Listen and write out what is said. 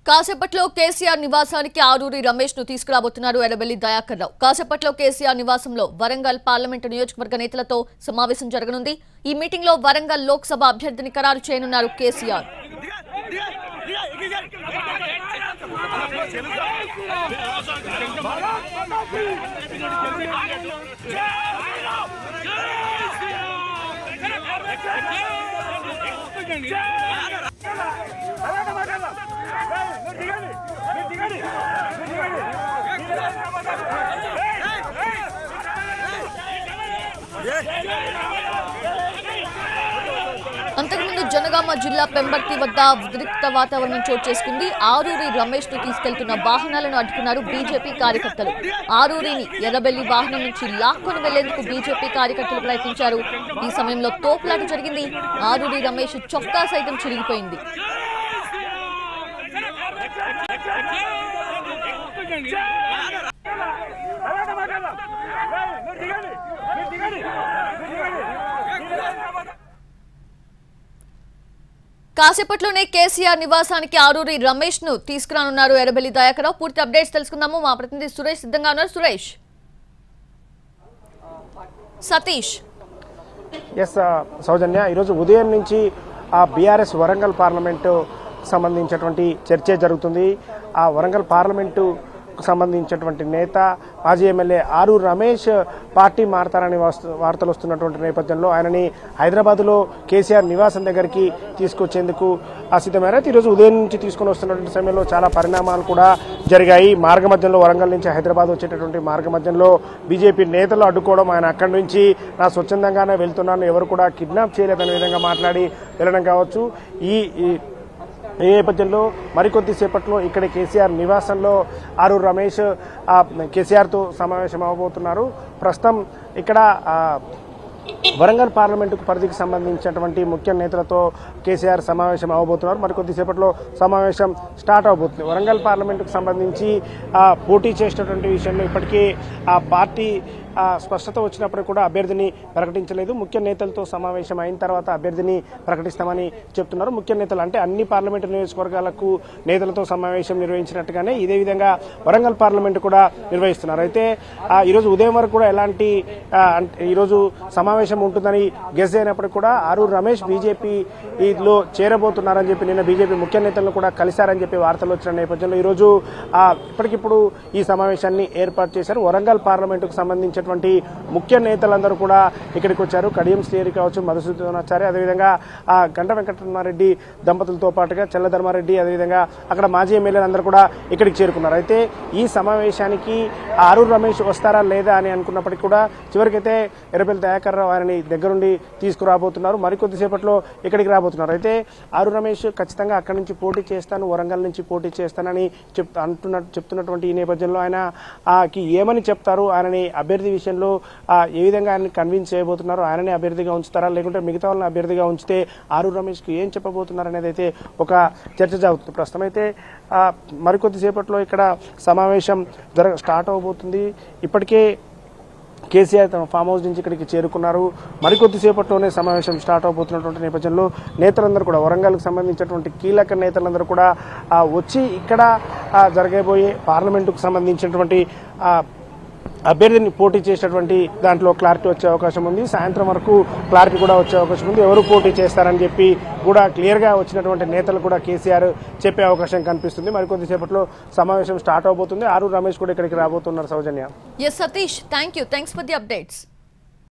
కాసేపట్లో కేసీఆర్ నివాసానికి ఆరూరి రమేష్ ను తీసుకురాబోతున్నారు ఎర్రబెల్లి దయాకర్ రావు. కాసేపట్లో కేసీఆర్ నివాసంలో వరంగల్ పార్లమెంటు నియోజకవర్గ నేతలతో సమావేశం జరగనుంది. ఈ మీటింగ్ లో వరంగల్ లోక్సభ అభ్యర్థిని ఖరారు చేయనున్నారు కేసీఆర్. అంతకుముందు జనగామ జిల్లా పెంబర్తి వద్ద ఉద్రిక్త వాతావరణం చోటు చేసుకుంది. ఆరూరి రమేష్ ను తీసుకెళ్తున్న వాహనాలను అడ్డుకున్నారు బీజేపీ కార్యకర్తలు. ఆరూరిని ఎర్రబెల్లి వాహనం నుంచి లాక్కొని వెళ్లేందుకు బీజేపీ కార్యకర్తలు ప్రయత్నించారు. ఈ సమయంలో తోపులాట జరిగింది. ఆరూరి రమేష్ చొక్కా సైతం చిరిగిపోయింది. కాసేపట్లోనే కేసీఆర్ నివాసానికి ఆరూరి రమేష్ ను తీసుకురానున్నారు ఎర్రబెల్లి దయాకర్ రావు. పూర్తి అప్డేట్స్ తెలుసుకుందాము. మా ప్రతినిధి సురేష్ సిద్ధంగా ఉన్నారు. సురేష్, సతీష్. సౌజన్య, ఈరోజు ఉదయం నుంచి బీఆర్ఎస్ వరంగల్ పార్లమెంటు సంబంధించినటువంటి చర్చ జరుగుతుంది. ఆ వరంగల్ పార్లమెంటు సంబంధించినటువంటి నేత మాజీ ఎమ్మెల్యే ఆరూరి రమేష్ పార్టీ మారతారని వార్తలు వస్తున్నటువంటి నేపథ్యంలో ఆయనని హైదరాబాద్లో కేసీఆర్ నివాసం దగ్గరికి తీసుకొచ్చేందుకు సిద్ధమయ్యారు. ఈరోజు ఉదయం నుంచి తీసుకొని వస్తున్నటువంటి సమయంలో చాలా పరిణామాలు కూడా జరిగాయి. మార్గ మధ్యంలో వరంగల్ నుంచి హైదరాబాద్ వచ్చేటటువంటి మార్గ మధ్యంలో బీజేపీ నేతలు అడ్డుకోవడం, ఆయన అక్కడి నుంచి నా స్వచ్ఛందంగానే వెళ్తున్నాను, ఎవరు కూడా కిడ్నాప్ చేయలేదనే విధంగా మాట్లాడి వెళ్ళడం కావచ్చు. ఈ నేపథ్యంలో మరికొద్దిసేపట్లో ఇక్కడ కేసీఆర్ నివాసంలో ఆరూరి రమేష్ కేసీఆర్తో సమావేశం అవ్వబోతున్నారు. ప్రస్తుతం ఇక్కడ వరంగల్ పార్లమెంటుకు పరిధికి సంబంధించినటువంటి ముఖ్య నేతలతో కేసీఆర్ సమావేశం అవ్వబోతున్నారు. మరికొద్దిసేపట్లో సమావేశం స్టార్ట్ అవబోతుంది. వరంగల్ పార్లమెంటుకు సంబంధించి పోటీ చేసేటటువంటి విషయంలో ఇప్పటికే ఆ పార్టీ స్పష్టత వచ్చినప్పుడు కూడా అభ్యర్థిని ప్రకటించలేదు. ముఖ్య నేతలతో సమావేశం అయిన తర్వాత అభ్యర్థిని ప్రకటిస్తామని చెప్తున్నారు. ముఖ్య నేతలు అంటే అన్ని పార్లమెంటు నియోజకవర్గాలకు నేతలతో సమావేశం నిర్వహించినట్టుగానే ఇదే విధంగా వరంగల్ పార్లమెంటు కూడా నిర్వహిస్తున్నారు. అయితే ఈరోజు ఉదయం వరకు కూడా ఎలాంటి ఈరోజు సమావేశం ఉంటుందని గెస్ అయినప్పటికీ కూడా ఆరూరి రమేష్ బీజేపీలో చేరబోతున్నారని చెప్పి నిన్న బీజేపీ ముఖ్య నేతలను కూడా కలిశారని చెప్పి వార్తలు వచ్చిన నేపథ్యంలో ఈరోజు ఇప్పటికిప్పుడు ఈ సమావేశాన్ని ఏర్పాటు చేశారు. వరంగల్ పార్లమెంటుకు సంబంధించిన ముఖ్య నేతలందరూ కూడా ఇక్కడికి వచ్చారు. కడియం శ్రీహరి కావచ్చు, మధుసూదనాచారి, అదేవిధంగా గంట వెంకటరమారెడ్డి దంపతులతో పాటుగా చెల్లధర్మారెడ్డి, అదేవిధంగా అక్కడ మాజీ ఎమ్మెల్యేలందరూ కూడా ఇక్కడికి చేరుకున్నారు. అయితే ఈ సమావేశానికి ఆరూరి రమేష్ వస్తారా లేదా అని అనుకున్నప్పటికీ కూడా చివరికైతే ఎర్రబెల్లి దయాకర్ రావు ఆయనని దగ్గరుండి తీసుకురాబోతున్నారు. మరికొద్దిసేపట్లో ఇక్కడికి రాబోతున్నారు. అయితే ఆరూరి రమేష్ ఖచ్చితంగా అక్కడి నుంచి పోటీ చేస్తాను, వరంగల్ నుంచి పోటీ చేస్తానని చెప్తున్నటువంటి ఈ నేపథ్యంలో ఆయనకి ఏమని చెప్తారు, ఆయనని అభ్యర్థి విషయంలో ఏ విధంగా ఆయన కన్విన్స్ చేయబోతున్నారు, ఆయననే అభ్యర్థిగా ఉంచుతారా లేకుంటే మిగతా వాళ్ళని అభ్యర్థిగా ఉంచితే ఆరూరి రమేష్కి ఏం చెప్పబోతున్నారు అనేది అయితే ఒక చర్చ జరుగుతుంది. ప్రస్తుతం అయితే మరికొద్దిసేపట్లో ఇక్కడ సమావేశం స్టార్ట్ అవబోతుంది. ఇప్పటికే కేసీఆర్ తమ ఫామ్ హౌస్ నుంచి ఇక్కడికి చేరుకున్నారు. మరికొద్దిసేపట్లోనే సమావేశం స్టార్ట్ అవబోతున్నటువంటి నేపథ్యంలో నేతలందరూ కూడా వరంగల్కి సంబంధించినటువంటి కీలక నేతలందరూ కూడా వచ్చి ఇక్కడ జరగబోయే పార్లమెంటుకు సంబంధించినటువంటి అభ్యర్థిని పోటీ చేసేటువంటి దాంట్లో క్లారిటీ వచ్చే అవకాశం ఉంది. సాయంత్రం వరకు క్లారిటీ కూడా వచ్చే అవకాశం ఉంది. ఎవరు పోటీ చేస్తారని చెప్పి కూడా క్లియర్గా వచ్చినటువంటి నేతలు కూడా కేసీఆర్ చెప్పే అవకాశం కనిపిస్తుంది. మరికొద్దిసేపట్లో సమావేశం స్టార్ట్ అవబోతుంది. ఆరూరి రమేష్ కూడా ఇక్కడికి రాబోతున్నారు. సౌజన్య. Yes, Satish, thank you. Thanks for the updates.